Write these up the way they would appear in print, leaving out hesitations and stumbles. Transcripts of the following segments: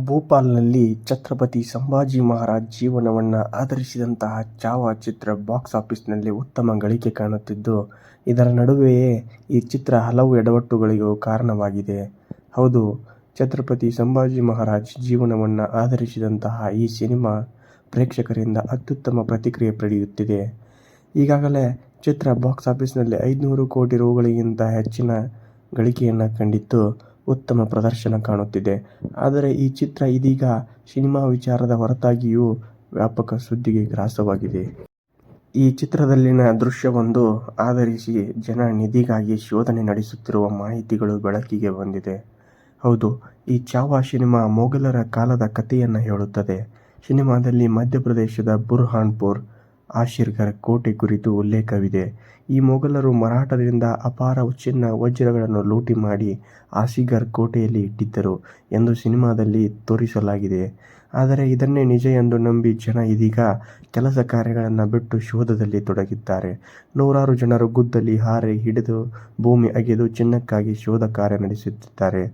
ಭೋಪಾಲ್ನಲ್ಲಿ ಛತ್ರಪತಿ ಸಂಭಾಜಿ ಮಹಾರಾಜ್ ಜೀವನವನ್ನು ಆಧರಿಸಿದಂತಹ ಚಾವಾ ಚಿತ್ರ ಬಾಕ್ಸ್ ಆಫೀಸ್ನಲ್ಲಿ ಉತ್ತಮ ಗಳಿಕೆ ಕಾಣುತ್ತಿದ್ದು, ಇದರ ನಡುವೆಯೇ ಈ ಚಿತ್ರ ಹಲವು ಎಡವಟ್ಟುಗಳಿಗೂ ಕಾರಣವಾಗಿದೆ. ಹೌದು, ಛತ್ರಪತಿ ಸಂಭಾಜಿ ಮಹಾರಾಜ್ ಜೀವನವನ್ನು ಆಧರಿಸಿದಂತಹ ಈ ಸಿನಿಮಾ ಪ್ರೇಕ್ಷಕರಿಂದ ಅತ್ಯುತ್ತಮ ಪ್ರತಿಕ್ರಿಯೆ ಪಡೆಯುತ್ತಿದೆ. ಈಗಾಗಲೇ ಚಿತ್ರ ಬಾಕ್ಸ್ ಆಫೀಸ್ನಲ್ಲಿ 500 ಕೋಟಿ ರೂ.ಗಳಿಗಿಂತ ಹೆಚ್ಚಿನ ಗಳಿಕೆಯನ್ನು ಕಂಡಿದ್ದು, ಉತ್ತಮ ಪ್ರದರ್ಶನ ಕಾಣುತ್ತಿದೆ. ಆದರೆ ಈ ಚಿತ್ರ ಇದೀಗ ಸಿನಿಮಾ ವಿಚಾರದ ಹೊರತಾಗಿಯೂ ವ್ಯಾಪಕ ಸುದ್ದಿಗೆ ಗ್ರಾಸವಾಗಿದೆ. ಈ ಚಿತ್ರದಲ್ಲಿನ ದೃಶ್ಯವೊಂದು ಆಧರಿಸಿ ಜನ ನಿಧಿಗಾಗಿ ಶೋಧನೆ ನಡೆಸುತ್ತಿರುವ ಮಾಹಿತಿಗಳು ಬೆಳಕಿಗೆ ಬಂದಿದೆ. ಹೌದು, ಈ ಚಾವಾ ಸಿನಿಮಾ ಮೊಘಲರ ಕಾಲದ ಕಥೆಯನ್ನು ಹೇಳುತ್ತದೆ. ಸಿನಿಮಾದಲ್ಲಿ ಮಧ್ಯಪ್ರದೇಶದ ಬುರ್ಹಾನ್ಪುರ್, ಆಸಿರ್ಗರ್ ಕೋಟೆ ಕುರಿತು ಉಲ್ಲೇಖವಿದೆ. ಈ ಮೊಘಲರು ಮರಾಠರಿಂದ ಅಪಾರ ಚಿನ್ನ, ವಜ್ರಗಳನ್ನು ಲೂಟಿ ಮಾಡಿ ಆಸಿರ್ಗರ್ ಕೋಟೆಯಲ್ಲಿ ಇಟ್ಟಿದ್ದರು ಎಂದು ಸಿನಿಮಾದಲ್ಲಿ ತೋರಿಸಲಾಗಿದೆ. ಆದರೆ ಇದನ್ನೇ ನಿಜ ಎಂದು ನಂಬಿ ಜನ ಇದೀಗ ಕೆಲಸ ಕಾರ್ಯಗಳನ್ನು ಬಿಟ್ಟು ಶೋಧದಲ್ಲಿ ತೊಡಗಿದ್ದಾರೆ. ನೂರಾರು ಜನರು ಗುದ್ದಲಿ, ಹಾರೆ ಹಿಡಿದು ಭೂಮಿ ಅಗೆದು ಚಿನ್ನಕ್ಕಾಗಿ ಶೋಧ ಕಾರ್ಯ ನಡೆಸುತ್ತಿದ್ದಾರೆ.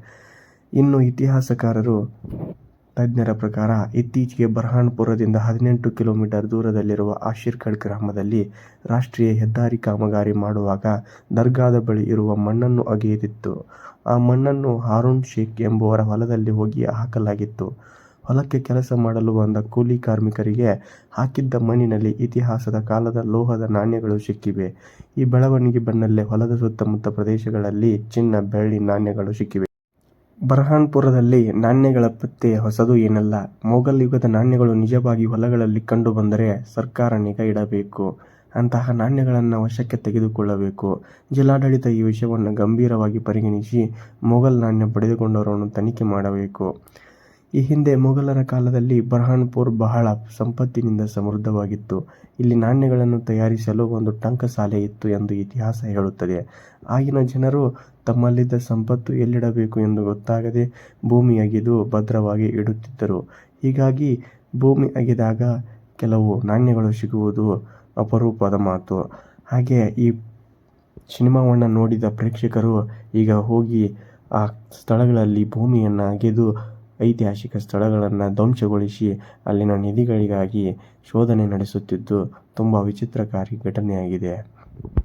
ಇನ್ನು ಇತಿಹಾಸಕಾರರು, ತಜ್ಞರ ಪ್ರಕಾರ ಇತ್ತೀಚೆಗೆ ಬುರ್ಹಾನ್ಪುರದಿಂದ 18 ಕಿಲೋಮೀಟರ್ ದೂರದಲ್ಲಿರುವ ಆಸಿರ್ಗಢ್ ಗ್ರಾಮದಲ್ಲಿ ರಾಷ್ಟ್ರೀಯ ಹೆದ್ದಾರಿ ಕಾಮಗಾರಿ ಮಾಡುವಾಗ ದರ್ಗಾದ ಬಳಿ ಇರುವ ಮಣ್ಣನ್ನು ಅಗೆದಿತ್ತು. ಆ ಮಣ್ಣನ್ನು ಹಾರೂನ್ ಶೇಖ್ ಎಂಬುವರ ಹೊಲದಲ್ಲಿ ಹೋಗಿ ಹಾಕಲಾಗಿತ್ತು. ಹೊಲಕ್ಕೆ ಕೆಲಸ ಮಾಡಲು ಬಂದ ಕೂಲಿ ಕಾರ್ಮಿಕರಿಗೆ ಹಾಕಿದ್ದ ಮಣ್ಣಿನಲ್ಲಿ ಇತಿಹಾಸದ ಕಾಲದ ಲೋಹದ ನಾಣ್ಯಗಳು ಸಿಕ್ಕಿವೆ. ಈ ಬೆಳವಣಿಗೆ ಬೆನ್ನಲ್ಲೇ ಹೊಲದ ಸುತ್ತಮುತ್ತ ಪ್ರದೇಶಗಳಲ್ಲಿ ಚಿನ್ನ, ಬೆಳ್ಳಿ ನಾಣ್ಯಗಳು ಸಿಕ್ಕಿವೆ. ಬುರ್ಹಾನ್ಪುರದಲ್ಲಿ ನಾಣ್ಯಗಳ ಪತ್ತೆ ಹೊಸದು ಏನಲ್ಲ. ಮೊಘಲ್ ಯುಗದ ನಾಣ್ಯಗಳು ನಿಜವಾಗಿ ಹೊಲಗಳಲ್ಲಿ ಕಂಡು ಬಂದರೆ ಸರ್ಕಾರ ನಿಗಾ ಇಡಬೇಕು. ಅಂತಹ ನಾಣ್ಯಗಳನ್ನು ವಶಕ್ಕೆ ತೆಗೆದುಕೊಳ್ಳಬೇಕು. ಜಿಲ್ಲಾಡಳಿತ ಈ ವಿಷಯವನ್ನು ಗಂಭೀರವಾಗಿ ಪರಿಗಣಿಸಿ ಮೊಘಲ್ ನಾಣ್ಯ ಪಡೆದುಕೊಂಡವರನ್ನು ತನಿಖೆ ಮಾಡಬೇಕು. ಈ ಹಿಂದೆ ಮೊಘಲರ ಕಾಲದಲ್ಲಿ ಬುರ್ಹಾನ್ಪುರ್ ಬಹಳ ಸಂಪತ್ತಿನಿಂದ ಸಮೃದ್ಧವಾಗಿತ್ತು. ಇಲ್ಲಿ ನಾಣ್ಯಗಳನ್ನು ತಯಾರಿಸಲು ಒಂದು ಟಂಕಸಾಲೆ ಇತ್ತು ಎಂದು ಇತಿಹಾಸ ಹೇಳುತ್ತದೆ. ಆಗಿನ ಜನರು ತಮ್ಮಲ್ಲಿದ್ದ ಸಂಪತ್ತು ಎಲ್ಲಿಡಬೇಕು ಎಂದು ಗೊತ್ತಾಗದೆ ಭೂಮಿ ಅಗೆದು ಭದ್ರವಾಗಿ ಇಡುತ್ತಿದ್ದರು. ಹೀಗಾಗಿ ಭೂಮಿ ಅಗೆದಾಗ ಕೆಲವು ನಾಣ್ಯಗಳು ಸಿಗುವುದು ಅಪರೂಪದ ಮಾತು. ಹಾಗೆ ಈ ಸಿನಿಮಾವನ್ನು ನೋಡಿದ ಪ್ರೇಕ್ಷಕರು ಈಗ ಹೋಗಿ ಆ ಸ್ಥಳಗಳಲ್ಲಿ ಭೂಮಿಯನ್ನು ಅಗೆದು ಐತಿಹಾಸಿಕ ಸ್ಥಳಗಳನ್ನು ಧ್ವಂಸಗೊಳಿಸಿ ಅಲ್ಲಿನ ನಿಧಿಗಳಿಗಾಗಿ ಶೋಧನೆ ನಡೆಸುತ್ತಿದ್ದು ತುಂಬ ವಿಚಿತ್ರಕಾರಿ ಘಟನೆಯಾಗಿದೆ.